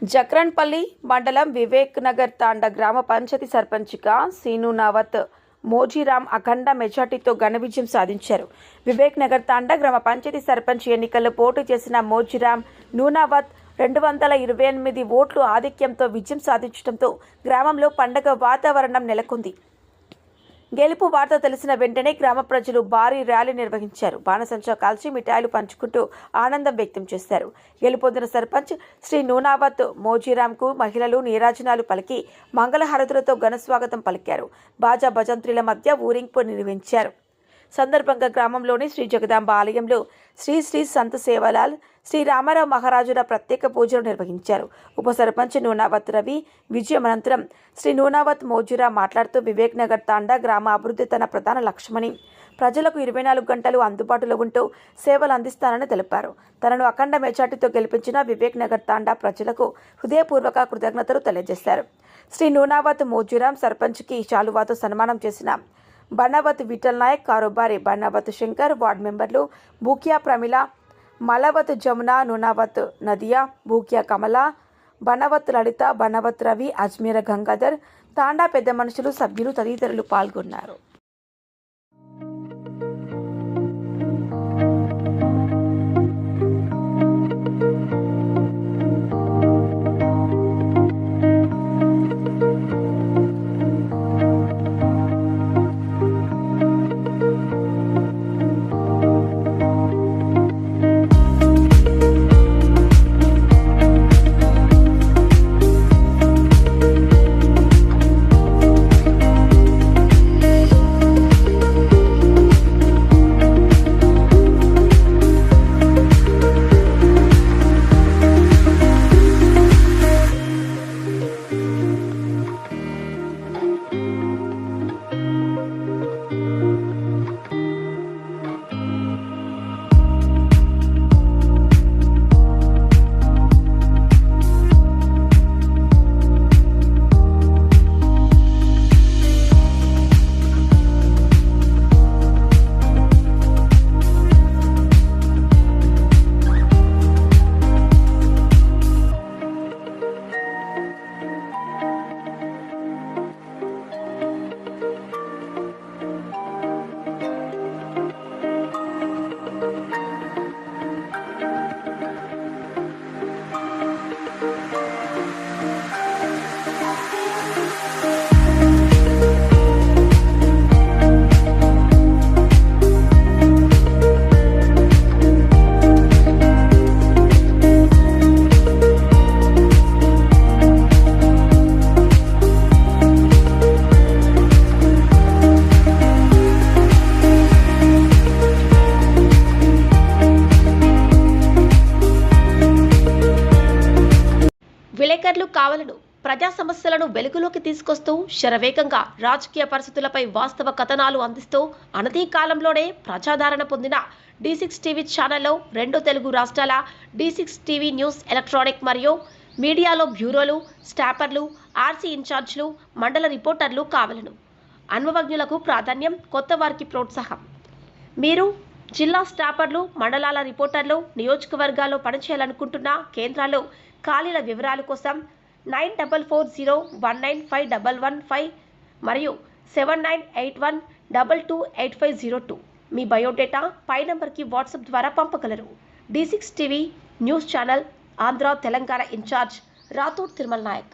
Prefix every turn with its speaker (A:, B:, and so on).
A: జక్రన్పల్లి మండలం వివేక్ నగర్ తాండా గ్రామ పంచాయతీ సర్పంచ్గా సీనునావత్ మోజీరామ్ అఖండ మెజార్టీతో ఘన విజయం సాధించారు. వివేక్ నగర్ తాండా గ్రామ పంచాయతీ సర్పంచ్ ఎన్నికల్లో పోటీ చేసిన మోజీరామ్ నూనావత్ 228 ఓట్లు ఆధిక్యంతో విజయం సాధించడంతో గ్రామంలో పండగ వాతావరణం నెలకొంది. గెలుపు వార్త తెలిసిన వెంటనే గ్రామ ప్రజలు భారీ ర్యాలీ నిర్వహించారు. బాణసంచా కాల్చి మిఠాయిలు పంచుకుంటూ ఆనందం వ్యక్తం చేశారు. గెలుపొందిన సర్పంచ్ శ్రీ నూనావత్ మోజీరామ్కు మహిళలు నీరాజనాలు పలికి మంగళహారతులతో ఘనస్వాగతం పలికారు. బాజా భజంత్రీల మధ్య ఊరింపు నిర్వహించారు. సందర్భంగా గ్రామంలోని శ్రీ జగదాంబ ఆలయంలో శ్రీ శ్రీ సంత సేవలాల్ శ్రీ రామారావు మహారాజుల ప్రత్యేక పూజలు నిర్వహించారు. ఉప సర్పంచ్ నూనావత్ రవి విజయం అనంతరం శ్రీ నూనావత్ మోజీరా మాట్లాడుతూ వివేక్ నగర్ తాండా గ్రామ అభివృద్ధి తన ప్రధాన లక్ష్యమని, ప్రజలకు 24 గంటలు అందుబాటులో ఉంటూ సేవలు అందిస్తానని తెలిపారు. తనను అఖండ మెజార్టీతో గెలిపించిన వివేక్ నగర్ తాండా ప్రజలకు హృదయపూర్వక కృతజ్ఞతలు తెలియజేశారు. శ్రీ నూనావత్ మోజీరామ్ సర్పంచ్కి శాలువాతో సన్మానం చేసిన బన్నవత్ విఠల్ నాయక్, కారోబారి బన్నవత్ శంకర్, వార్డు మెంబర్లు బూకియా ప్రమిళ, మలవత్ జమున, నూనావత్ నదియా, బూకియా కమల, బన్నవత్ లలిత, బన్నవత్ రవి, అజ్మీర గంగాధర్, తాండా పెద్ద మనుషులు, సభ్యులు తదితరులు పాల్గొన్నారు.
B: విలేకరులు కావాలను ప్రజా సమస్యలను వెలుగులోకి తీసుకొస్తూ శరవేగంగా రాజకీయ పరిస్థితులపై వాస్తవ కథనాలు అందిస్తూ అనతి కాలంలోనే ప్రజాదరణ పొందిన D6 టీవీ ఛానల్లో 2 తెలుగు రాష్ట్రాల D6 టీవీ న్యూస్, ఎలక్ట్రానిక్ మరియు మీడియాలో బ్యూరోలు, స్టాపర్లు, ఆర్సీ ఇన్ఛార్జ్లు, మండల రిపోర్టర్లు కావాలను. అనుభవజ్ఞులకు ప్రాధాన్యం, కొత్త వారికి ప్రోత్సాహం. మీరు జిల్లా స్టాపర్లు, మండలాల రిపోర్టర్లు, నియోజకవర్గాల్లో పనిచేయాలనుకుంటున్న కేంద్రాల్లో ఖాళీల వివరాల కోసం 9440195115 మరియు 7981228502 మీ బయోడేటా పై నంబర్కి వాట్సాప్ ద్వారా పంపగలరు. D6 TV news channel Andhra Telangana in charge Rathod Tirumala Naik.